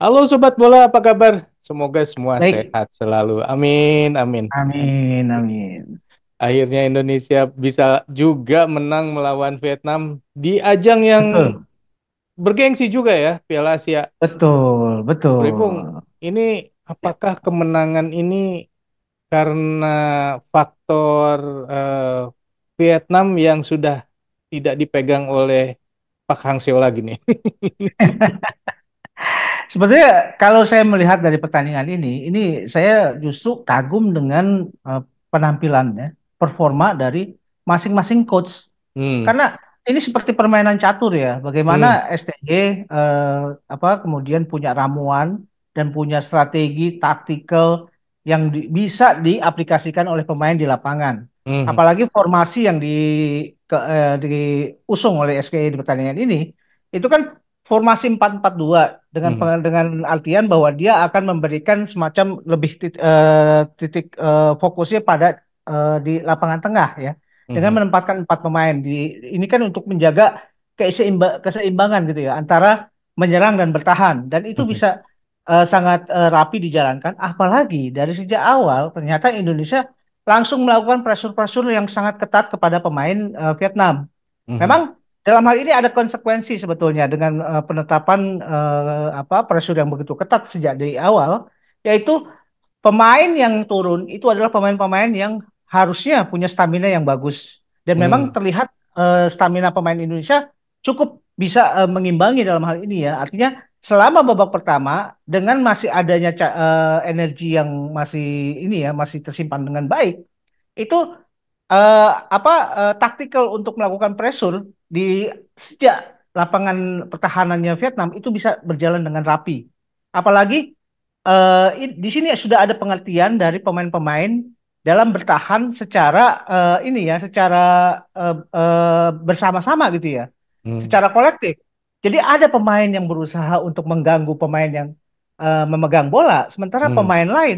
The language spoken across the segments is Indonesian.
Halo Sobat Bola, apa kabar? Semoga semua Baik, sehat selalu. Amin, amin. amin, amin. Akhirnya Indonesia bisa juga menang melawan Vietnam di ajang yang Betul, bergengsi juga ya, Piala Asia. betul, Bro Ipung, betul. ini Ya. apakah kemenangan ini karena faktor eh, Vietnam yang sudah tidak dipegang oleh Pak Hang Seo lagi nih? Sebetulnya kalau saya melihat dari pertandingan ini saya justru kagum dengan penampilannya, performa dari masing-masing coach. Hmm, Karena ini seperti permainan catur ya. hmm, Bagaimana STY kemudian punya ramuan dan punya strategi taktikal yang bisa diaplikasikan oleh pemain di lapangan. hmm, Apalagi formasi yang diusung oleh SKY di pertandingan ini itu kan formasi 4-4-2 dengan hmm, dengan artian bahwa dia akan memberikan semacam lebih titik fokusnya pada di lapangan tengah ya dengan hmm, menempatkan empat pemain ini kan untuk menjaga keseimbangan gitu ya antara menyerang dan bertahan dan itu hmm, bisa sangat rapi dijalankan apalagi dari sejak awal ternyata Indonesia langsung melakukan pressure-pressure yang sangat ketat kepada pemain Vietnam. hmm, Memang dalam hal ini ada konsekuensi sebetulnya dengan penetapan pressure yang begitu ketat sejak dari awal yaitu pemain yang turun itu adalah pemain-pemain yang harusnya punya stamina yang bagus. Dan memang hmm, terlihat stamina pemain Indonesia cukup bisa mengimbangi dalam hal ini ya. Artinya selama babak pertama dengan masih adanya energi yang masih ini ya masih tersimpan dengan baik, itu taktikal untuk melakukan pressure di sejak lapangan pertahanannya Vietnam itu bisa berjalan dengan rapi. Apalagi di sini sudah ada pengertian dari pemain-pemain dalam bertahan secara ini ya, secara bersama-sama gitu ya, hmm, secara kolektif. Jadi ada pemain yang berusaha untuk mengganggu pemain yang memegang bola, sementara hmm, pemain lain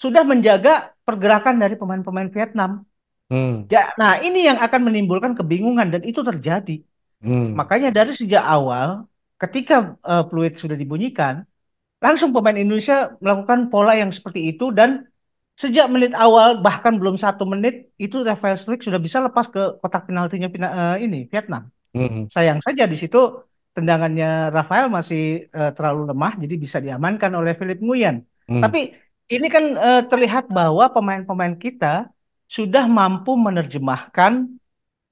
sudah menjaga pergerakan dari pemain-pemain Vietnam. hmm, Ya, nah ini yang akan menimbulkan kebingungan dan itu terjadi. hmm, Makanya dari sejak awal, ketika peluit sudah dibunyikan, langsung pemain Indonesia melakukan pola yang seperti itu dan sejak menit awal bahkan belum 1 menit itu Rafael Struijk sudah bisa lepas ke kotak penaltinya ini Vietnam. hmm, Sayang saja di situ tendangannya Rafael masih terlalu lemah jadi bisa diamankan oleh Philip Nguyen. hmm, Tapi ini kan terlihat bahwa pemain-pemain kita sudah mampu menerjemahkan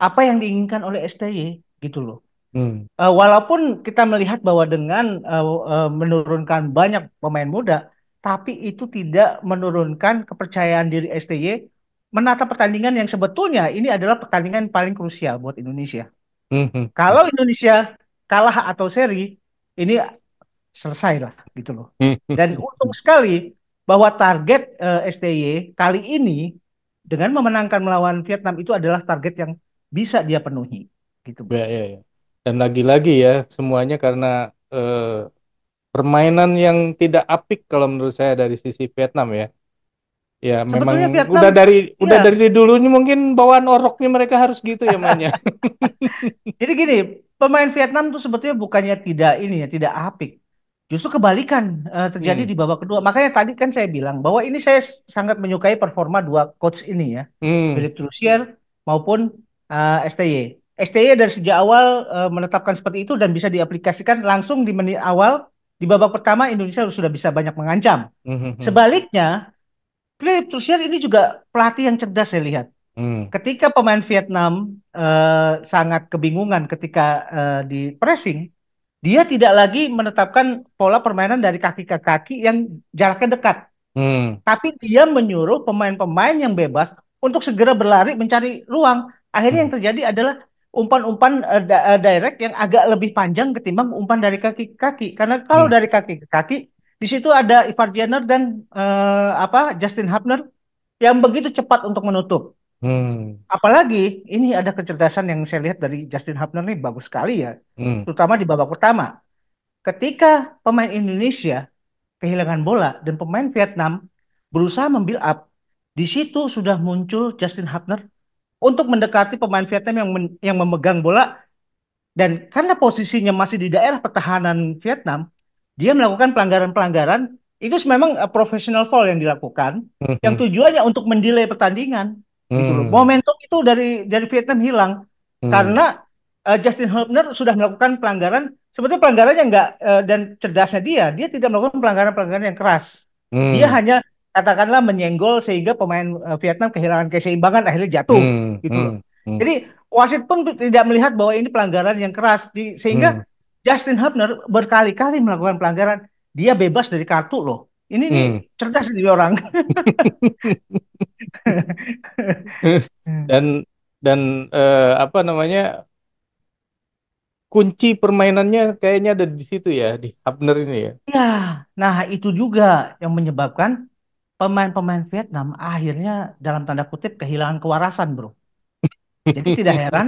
apa yang diinginkan oleh STY gitu loh. hmm, Walaupun kita melihat bahwa dengan menurunkan banyak pemain muda, tapi itu tidak menurunkan kepercayaan diri STY menata pertandingan yang sebetulnya ini adalah pertandingan paling krusial buat Indonesia. hmm, hmm, Kalau Indonesia kalah atau seri, ini selesai lah gitu loh. hmm, Dan untung sekali bahwa target STY kali ini dengan memenangkan melawan Vietnam itu adalah target yang bisa dia penuhi gitu, ya, Bro. ya, ya. Dan lagi-lagi ya semuanya karena eh, permainan yang tidak apik kalau menurut saya dari sisi Vietnam ya. Ya memang Sebetulnya udah Vietnam, dari udah ya. dari dulunya mungkin bawaan oroknya mereka harus gitu ya mainnya. Jadi gini, pemain Vietnam tuh sebetulnya bukannya tidak ini ya, tidak apik. Justru kebalikan terjadi Hmm, di babak kedua. Makanya tadi kan saya bilang bahwa ini saya sangat menyukai performa dua coach ini ya, hmm, Philip Trusier maupun STY. STY dari sejak awal menetapkan seperti itu dan bisa diaplikasikan langsung di menit awal di babak pertama Indonesia sudah bisa banyak mengancam. hmm, hmm, hmm, Sebaliknya, Philip Trusier ini juga pelatih yang cerdas saya lihat hmm, ketika pemain Vietnam sangat kebingungan ketika di pressing, dia tidak lagi menetapkan pola permainan dari kaki ke kaki yang jaraknya dekat, hmm, tapi dia menyuruh pemain-pemain yang bebas untuk segera berlari mencari ruang. Akhirnya hmm, yang terjadi adalah umpan-umpan direct yang agak lebih panjang ketimbang umpan dari kaki ke kaki. Karena kalau hmm, dari kaki ke kaki, di situ ada Ivar Jenner dan Justin Hubner yang begitu cepat untuk menutup. hmm, Apalagi ini ada kecerdasan yang saya lihat dari Justin Hubner nih bagus sekali ya, hmm, terutama di babak pertama. Ketika pemain Indonesia kehilangan bola dan pemain Vietnam berusaha membuild up, di situ sudah muncul Justin Hubner untuk mendekati pemain Vietnam yang memegang bola dan karena posisinya masih di daerah pertahanan Vietnam, dia melakukan pelanggaran-pelanggaran itu memang professional foul yang dilakukan, yang Mhm. tujuannya untuk mendelay pertandingan, gitu loh. Hmm. Momentum itu dari Vietnam hilang Hmm. karena Justin Hubner sudah melakukan pelanggaran, sebetulnya pelanggarannya enggak, dan cerdasnya dia tidak melakukan pelanggaran-pelanggaran yang keras. Dia Hmm. hanya katakanlah menyenggol sehingga pemain Vietnam kehilangan keseimbangan akhirnya jatuh, Hmm. gitu loh. Hmm. Hmm. Jadi wasit pun tidak melihat bahwa ini pelanggaran yang keras, Hmm. sehingga Justin Hubner berkali-kali melakukan pelanggaran. Dia bebas dari kartu loh. Ini nih Hmm. cerdas nih orang. dan dan apa namanya, kunci permainannya kayaknya ada di situ ya, di Hubner ini ya. Ya, nah itu juga yang menyebabkan pemain-pemain Vietnam akhirnya dalam tanda kutip kehilangan kewarasan, bro. Jadi tidak heran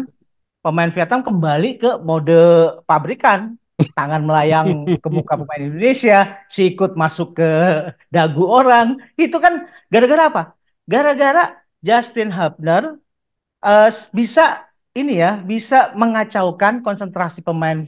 pemain Vietnam kembali ke mode pabrikan. Tangan melayang ke muka pemain Indonesia, sikut masuk ke dagu orang. Itu kan gara-gara apa? Gara-gara Justin Hubner bisa ini ya, bisa mengacaukan konsentrasi pemain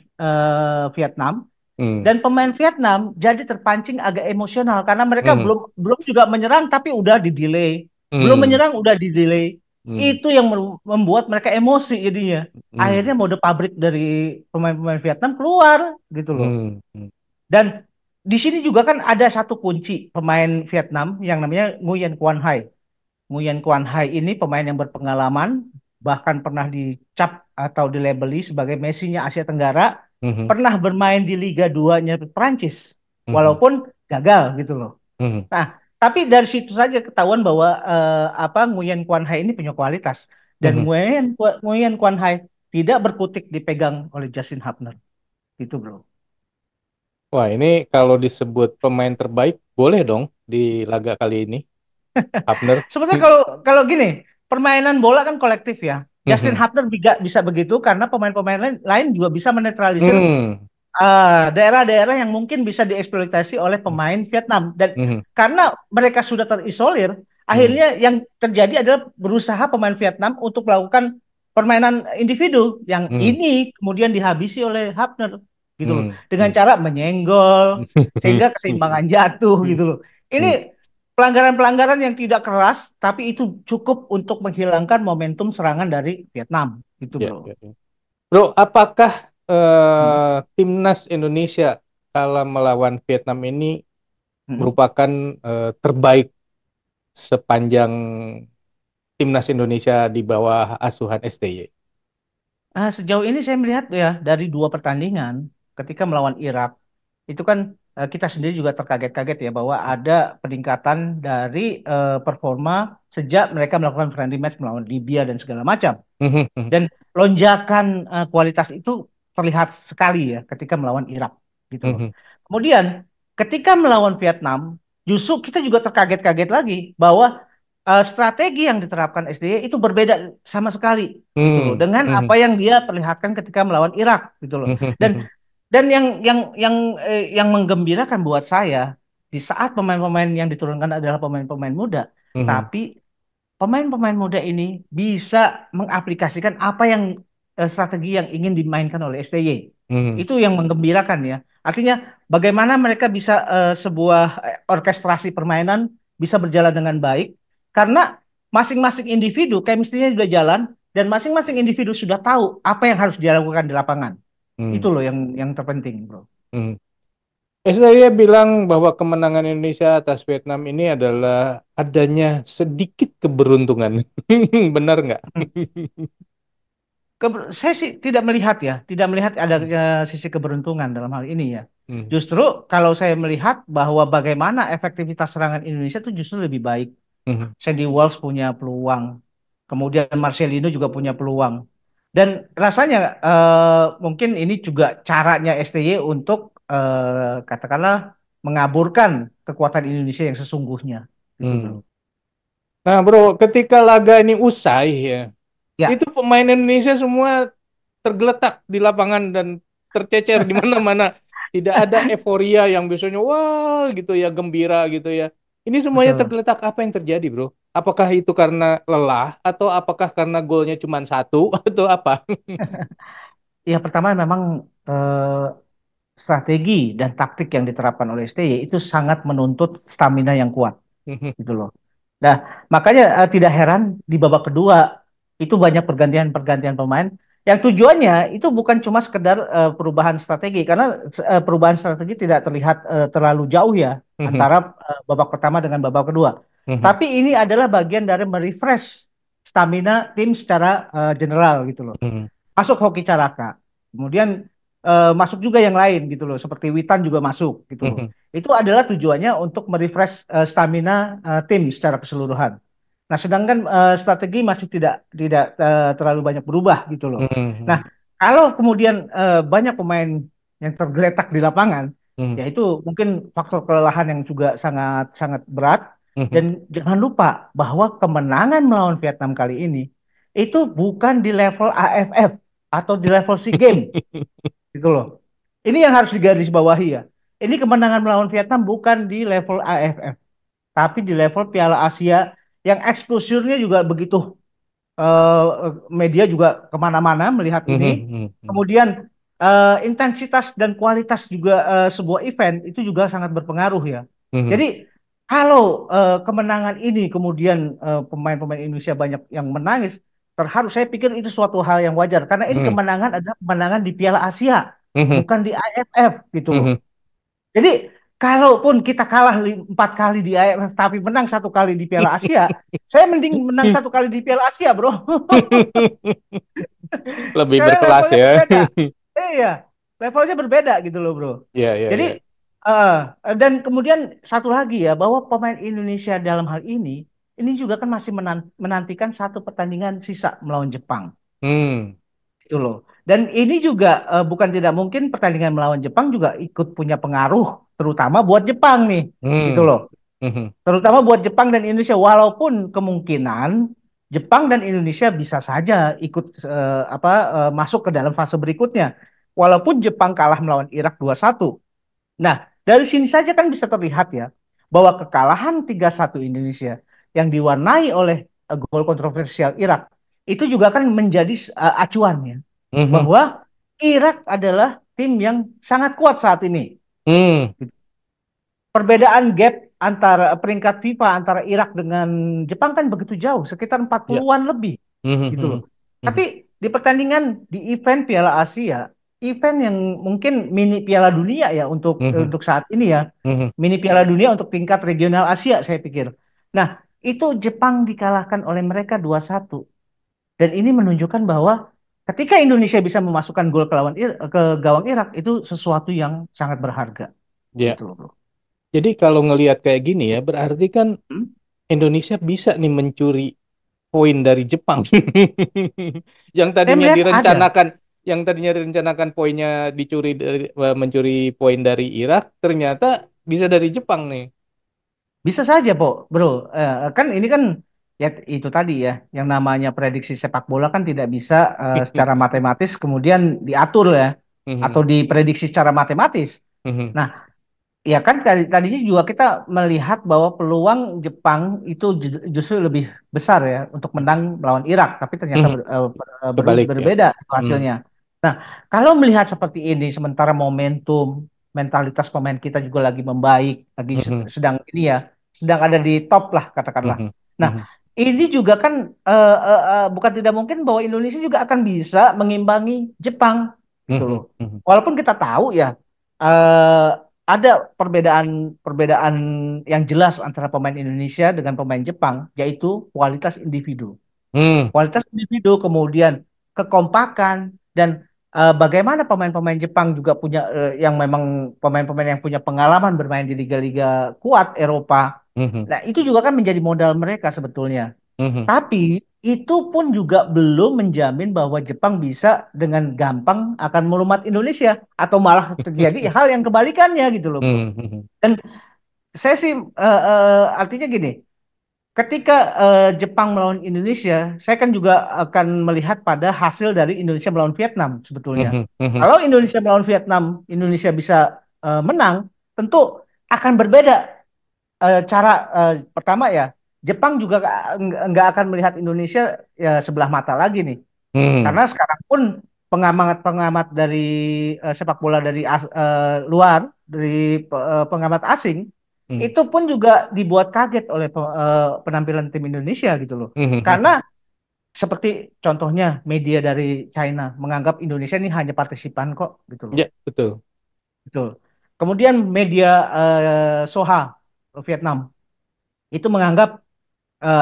Vietnam, Hmm. dan pemain Vietnam jadi terpancing agak emosional karena mereka Hmm. belum belum juga menyerang tapi udah di delay. Belum Hmm. menyerang udah di delay. Hmm. Itu yang membuat mereka emosi jadinya. Hmm. Akhirnya mode pabrik dari pemain-pemain Vietnam keluar gitu loh. Hmm. Hmm. Dan di sini juga kan ada satu kunci pemain Vietnam yang namanya Nguyen Quan Hai. Nguyen Quan Hai ini pemain yang berpengalaman, bahkan pernah dicap atau dilabeli sebagai Messi-nya Asia Tenggara, Hmm. pernah bermain di Liga 2-nya Prancis, Hmm. walaupun gagal gitu loh. Hmm. Nah, tapi dari situ saja ketahuan bahwa Nguyen Quan Hai ini punya kualitas, dan Hmm. Nguyen Quan Hai tidak berkutik dipegang oleh Justin Hubner, gitu bro. Wah, ini kalau disebut pemain terbaik, boleh dong di laga kali ini, Hubner. Sebetulnya kalau kalau gini, permainan bola kan kolektif ya. Justin Hmm. Hubner bisa begitu karena pemain-pemain lain juga bisa menetralisir Hmm. daerah-daerah yang mungkin bisa dieksploitasi oleh pemain Vietnam. Dan Hmm. karena mereka sudah terisolir, Hmm. akhirnya yang terjadi adalah berusaha pemain Vietnam untuk melakukan permainan individu yang Hmm. ini kemudian dihabisi oleh Hubner gitu loh, Hmm. dengan Hmm. cara menyenggol sehingga keseimbangan jatuh gitu loh. Ini Hmm. pelanggaran-pelanggaran yang tidak keras, tapi itu cukup untuk menghilangkan momentum serangan dari Vietnam gitu Ya, bro. ya, ya. Bro, apakah Hmm. timnas Indonesia kala melawan Vietnam ini Hmm. merupakan terbaik sepanjang timnas Indonesia di bawah asuhan STY? Sejauh ini saya melihat ya dari dua pertandingan ketika melawan Irak itu kan kita sendiri juga terkaget-kaget ya bahwa ada peningkatan dari performa sejak mereka melakukan friendly match melawan Libya dan segala macam, Mhm, mhm, dan lonjakan kualitas itu terlihat sekali ya ketika melawan Irak gitu loh. mhm, Kemudian ketika melawan Vietnam justru kita juga terkaget-kaget lagi bahwa strategi yang diterapkan SDY itu berbeda sama sekali gitu loh mhm, dengan apa mhm, yang dia perlihatkan ketika melawan Irak gitu loh. mhm, Dan mhm, yang menggembirakan buat saya di saat pemain-pemain yang diturunkan adalah pemain-pemain muda, mhm, tapi pemain-pemain muda ini bisa mengaplikasikan apa yang strategi yang ingin dimainkan oleh STY. mhm, Itu yang menggembirakan ya. Artinya bagaimana mereka bisa sebuah orkestrasi permainan bisa berjalan dengan baik karena masing-masing individu chemistry-nya sudah jalan dan masing-masing individu sudah tahu apa yang harus dilakukan di lapangan. Itu mhm, loh yang terpenting, Bro. mhm. STY bilang bahwa kemenangan Indonesia atas Vietnam ini adalah adanya sedikit keberuntungan. Benar nggak? Saya sih tidak melihat ya, tidak melihat ada sisi keberuntungan dalam hal ini ya. Mhm, Justru kalau saya melihat bahwa bagaimana efektivitas serangan Indonesia itu justru lebih baik. mhm, Sandy Walsh punya peluang, kemudian Marcelino juga punya peluang. Dan rasanya mungkin ini juga caranya STY untuk katakanlah mengaburkan kekuatan Indonesia yang sesungguhnya, gitu bro. mhm. Nah, bro, ketika laga ini usai ya, itu Ya, pemain Indonesia semua tergeletak di lapangan dan tercecer di mana-mana. Tidak ada euforia yang biasanya wah gitu ya, gembira gitu ya. Ini semuanya betul. tergeletak. Apa yang terjadi, bro? Apakah itu karena lelah atau apakah karena golnya cuma satu atau apa? Ya pertama memang eh, strategi dan taktik yang diterapkan oleh STY itu sangat menuntut stamina yang kuat Mhm. gitu loh. Nah, makanya tidak heran di babak kedua itu banyak pergantian-pergantian pemain yang tujuannya itu bukan cuma sekedar perubahan strategi karena perubahan strategi tidak terlihat terlalu jauh ya Mhm. antara babak pertama dengan babak kedua. Mhm. Tapi ini adalah bagian dari merefresh stamina tim secara general gitu loh. Mhm. Masuk Hoki Caraka. Kemudian masuk juga yang lain gitu loh, seperti Witan juga masuk gitu loh. Mhm. Itu adalah tujuannya untuk merefresh stamina tim secara keseluruhan. Nah, sedangkan strategi masih tidak terlalu banyak berubah gitu loh. Nah, Mhm. kalau kemudian banyak pemain yang tergeletak di lapangan, Mhm. ya itu mungkin faktor kelelahan yang juga sangat sangat berat. Mhm. Dan jangan lupa bahwa kemenangan melawan Vietnam kali ini itu bukan di level AFF atau di level SEA Games gitu loh. Ini yang harus digarisbawahi ya. Ini kemenangan melawan Vietnam bukan di level AFF, tapi di level Piala Asia yang exposure-nya juga begitu. Media juga kemana-mana melihat Mhm. ini. Mhm. Kemudian intensitas dan kualitas juga sebuah event itu juga sangat berpengaruh ya. Mhm. Jadi kalau kemenangan ini kemudian pemain-pemain Indonesia banyak yang menangis, terharu, saya pikir itu suatu hal yang wajar karena ini Mhm. kemenangan adalah kemenangan di Piala Asia, Mhm. bukan di AFF gitu loh. Mhm. Jadi kalaupun kita kalah 4 kali di AFF tapi menang 1 kali di Piala Asia, saya mending menang 1 kali di Piala Asia, bro. Lebih Karena berkelas levelnya ya. berbeda. Iya, levelnya berbeda gitu loh, bro. Iya, iya, Jadi iya. eh, dan kemudian satu lagi ya, bahwa pemain Indonesia dalam hal ini juga kan masih menantikan satu pertandingan sisa melawan Jepang, Hmm. gitu loh. Dan ini juga bukan tidak mungkin pertandingan melawan Jepang juga ikut punya pengaruh, terutama buat Jepang nih, gitu Hmm. loh. Mhm. Terutama buat Jepang dan Indonesia, walaupun kemungkinan Jepang dan Indonesia bisa saja ikut masuk ke dalam fase berikutnya. Walaupun Jepang kalah melawan Irak 2-1. Nah, dari sini saja kan bisa terlihat ya bahwa kekalahan 3-1 Indonesia yang diwarnai oleh gol kontroversial Irak itu juga kan menjadi acuan ya Mhm. bahwa Irak adalah tim yang sangat kuat saat ini. Hmm. Perbedaan gap antara peringkat FIFA antara Irak dengan Jepang kan begitu jauh, sekitar Ya. 40-an lebih Mhm. gitu loh. Mhm. Mhm. Tapi di pertandingan di event Piala Asia, event yang mungkin mini Piala Dunia ya Mhm. untuk saat ini ya, Mhm. mini Piala Dunia untuk tingkat regional Asia saya pikir. Nah, itu Jepang dikalahkan oleh mereka 2-1. Dan ini menunjukkan bahwa ketika Indonesia bisa memasukkan gol ke gawang Irak itu sesuatu yang sangat berharga Ya. gitu loh, bro. Jadi kalau ngelihat kayak gini ya, berarti kan Hmm? Indonesia bisa nih mencuri poin dari Jepang. Yang Saya tadinya melihat ada. direncanakan, yang tadinya direncanakan poinnya dicuri dari mencuri poin dari Irak, ternyata bisa dari Jepang nih. Bisa saja, bro. Kan ini kan ya itu tadi ya, yang namanya prediksi sepak bola kan tidak bisa secara matematis kemudian diatur ya, atau Mhm. diprediksi secara matematis. Mhm. Nah, ya kan tadinya juga kita melihat bahwa peluang Jepang itu justru lebih besar ya untuk menang melawan Irak, tapi ternyata Mhm. Kebalik ya. berbeda itu Mhm. hasilnya. Nah, kalau melihat seperti ini, sementara momentum mentalitas pemain kita juga lagi membaik, lagi Mhm. sedang ini ya, sedang ada di top lah katakanlah. Mhm. Nah, Mhm. ini juga kan bukan tidak mungkin bahwa Indonesia juga akan bisa mengimbangi Jepang gitu loh. Mhm. Mhm. Walaupun kita tahu ya eh, ada perbedaan yang jelas antara pemain Indonesia dengan pemain Jepang, yaitu kualitas individu. Mhm. Kualitas individu, kemudian kekompakan, dan bagaimana pemain-pemain Jepang juga punya yang memang pemain-pemain yang punya pengalaman bermain di liga-liga kuat Eropa. Mhm. Nah, itu juga kan menjadi modal mereka sebetulnya. Mhm. Tapi itu pun juga belum menjamin bahwa Jepang bisa dengan gampang akan melumat Indonesia atau malah terjadi hal yang kebalikannya gitu loh, bro. Mhm. Mhm. Dan saya sih artinya gini, ketika Jepang melawan Indonesia, saya kan juga akan melihat pada hasil dari Indonesia melawan Vietnam sebetulnya. Mhm. Mhm. Kalau Indonesia melawan Vietnam, Indonesia bisa menang, tentu akan berbeda cara pertama ya. Jepang juga nggak akan melihat Indonesia ya, sebelah mata lagi nih. Mhm. Karena sekarang pun pengamat-pengamat dari sepak bola dari luar, dari pengamat asing, Hmm. itu pun juga dibuat kaget oleh penampilan tim Indonesia gitu loh. Hmm. Karena seperti contohnya media dari China menganggap Indonesia ini hanya partisipan kok gitu loh. Ya, betul. Betul. Kemudian media Soha Vietnam itu menganggap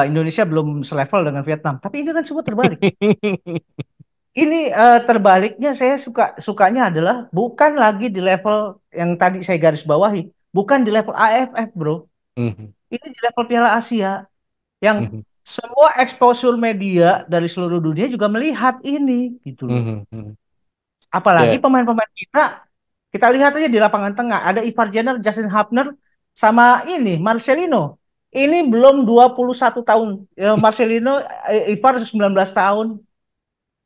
Indonesia belum selevel dengan Vietnam. Tapi ini kan semua terbalik. Ini terbaliknya saya sukanya adalah bukan lagi di level yang tadi saya garis bawahi, bukan di level AFF, bro. Hmm. Ini di level Piala Asia yang Hmm. semua exposure media dari seluruh dunia juga melihat ini gitu loh. Hmm. Hmm. Apalagi Ya. pemain-pemain kita lihat aja di lapangan tengah ada Ivar Jenner, Justin Hubner sama ini Marcelino. Ini belum 21 tahun. Marcelino, Ivar 19 tahun.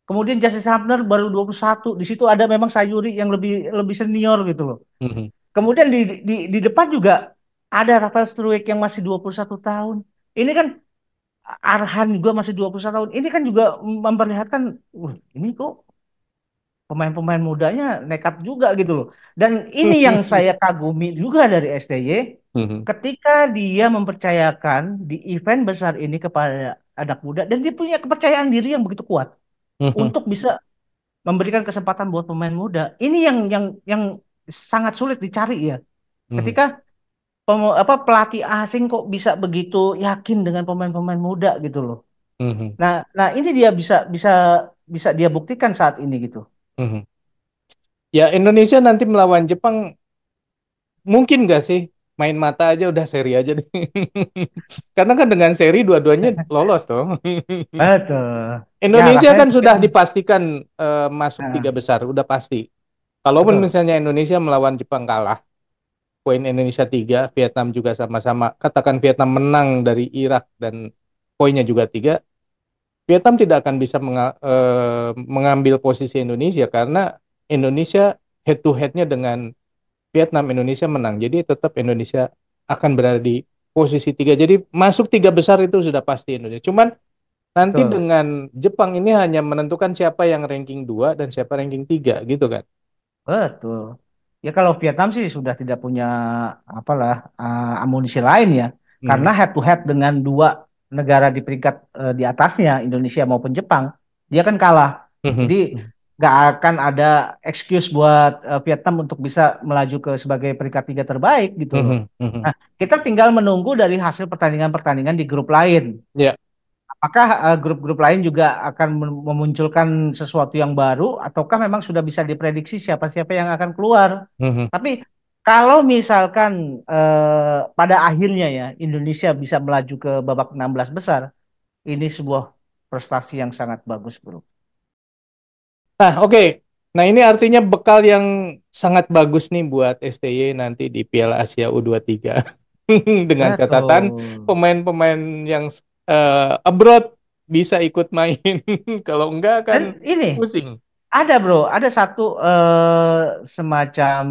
Kemudian Justin Hubner baru 21. Di situ ada memang Sayuri yang lebih lebih senior gitu loh. Hmm. Kemudian di depan juga ada Rafael Struijk yang masih 21 tahun. Ini kan Arhan juga masih 21 tahun. Ini kan juga memperlihatkan, ini kok pemain-pemain mudanya nekat juga gitu loh. Dan ini yang saya kagumi juga dari STY, Hmm. ketika dia mempercayakan di event besar ini kepada anak muda dan dia punya kepercayaan diri yang begitu kuat Hmm. untuk bisa memberikan kesempatan buat pemain muda. Ini yang sangat sulit dicari ya. Hmm. Ketika pelatih asing kok bisa begitu yakin dengan pemain-pemain muda gitu loh. Hmm. Nah, nah ini dia bisa bisa bisa dia buktikan saat ini gitu. Hmm. Ya, Indonesia nanti melawan Jepang mungkin nggak sih main mata aja udah seri aja deh. Karena kan dengan seri dua-duanya lolos tuh. Betul. Ya Indonesia rasanya kan mungkin sudah dipastikan masuk tiga nah, besar, udah pasti. Kalaupun betul. misalnya Indonesia melawan Jepang kalah, poin Indonesia tiga, Vietnam juga sama-sama. Katakan Vietnam menang dari Irak dan poinnya juga tiga, Vietnam tidak akan bisa mengambil posisi Indonesia karena Indonesia head to headnya dengan Vietnam, Indonesia menang. Jadi tetap Indonesia akan berada di posisi tiga. Jadi masuk tiga besar itu sudah pasti Indonesia. Cuman nanti Betul. dengan Jepang ini hanya menentukan siapa yang ranking 2 dan siapa ranking 3 gitu kan. Betul. Ya kalau Vietnam sih sudah tidak punya apalah amunisi lain ya. Karena Mhm. head to head dengan dua negara di peringkat di atasnya Indonesia maupun Jepang, dia kan kalah. Mhm. Jadi nggak akan ada excuse buat Vietnam untuk bisa melaju ke sebagai peringkat tiga terbaik gitu loh. Mhm. Mhm. Nah, kita tinggal menunggu dari hasil pertandingan-pertandingan di grup lain. Ya. Apakah grup-grup lain juga akan memunculkan sesuatu yang baru, ataukah memang sudah bisa diprediksi siapa-siapa yang akan keluar? Mhm. Tapi kalau misalkan pada akhirnya ya Indonesia bisa melaju ke babak 16 besar, ini sebuah prestasi yang sangat bagus, bro. Nah, oke. Nah, ini artinya bekal yang sangat bagus nih buat STY nanti di Piala Asia U23. Dengan catatan Betul. pemain-pemain yang abroad bisa ikut main. Kalau enggak kan Dan ini pusing. ada bro, ada satu semacam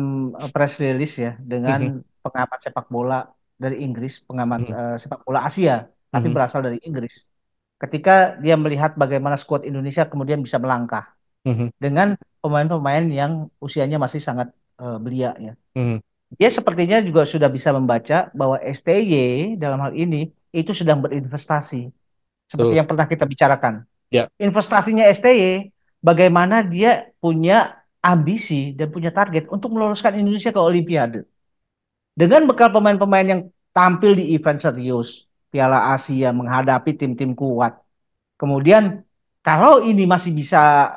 press release ya dengan Mhm. pengamat sepak bola dari Inggris, pengamat Mhm. sepak bola Asia, tapi Mhm. berasal dari Inggris. Ketika dia melihat bagaimana skuad Indonesia kemudian bisa melangkah Mhm. dengan pemain-pemain yang usianya masih sangat belia ya. Mhm. Dia sepertinya juga sudah bisa membaca bahwa STY dalam hal ini itu sedang berinvestasi seperti Tuh. yang pernah kita bicarakan. Ya. Investasinya STY, bagaimana dia punya ambisi dan punya target untuk meloloskan Indonesia ke Olimpiade. Dengan bekal pemain-pemain yang tampil di event serius, Piala Asia menghadapi tim-tim kuat. Kemudian kalau ini masih bisa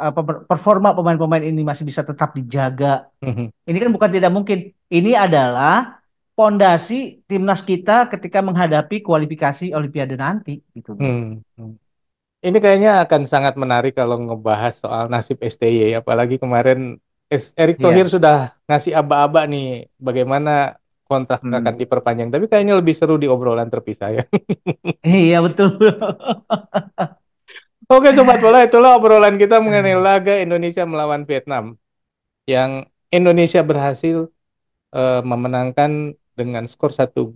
performa pemain-pemain ini masih bisa tetap dijaga, Mhm. ini kan bukan tidak mungkin. Ini adalah pondasi timnas kita ketika menghadapi kualifikasi Olimpiade nanti gitu loh. Mhm. Mhm. Ini kayaknya akan sangat menarik kalau ngebahas soal nasib STY, apalagi kemarin Erick Thohir Iya. sudah ngasih aba-aba nih bagaimana kontrak akan Hmm. diperpanjang. Tapi kayaknya lebih seru di obrolan terpisah ya. Iya betul. Oke Sobat Bola, itulah obrolan kita mengenai laga Indonesia melawan Vietnam. Yang Indonesia berhasil memenangkan dengan skor 1-0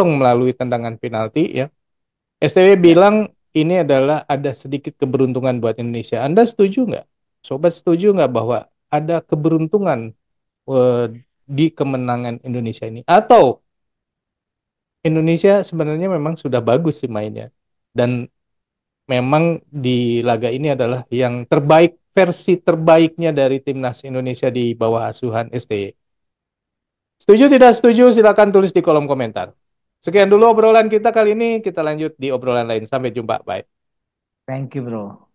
melalui tendangan penalti ya. STW Ya. bilang ini adalah ada sedikit keberuntungan buat Indonesia. Anda setuju nggak? Sobat setuju nggak bahwa ada keberuntungan eh, di kemenangan Indonesia ini? Atau Indonesia sebenarnya memang sudah bagus sih mainnya. Dan memang di laga ini adalah yang terbaik, versi terbaiknya dari timnas Indonesia di bawah asuhan STY. Setuju tidak setuju silakan tulis di kolom komentar. Sekian dulu obrolan kita kali ini, kita lanjut di obrolan lain. Sampai jumpa, bye. Thank you, bro.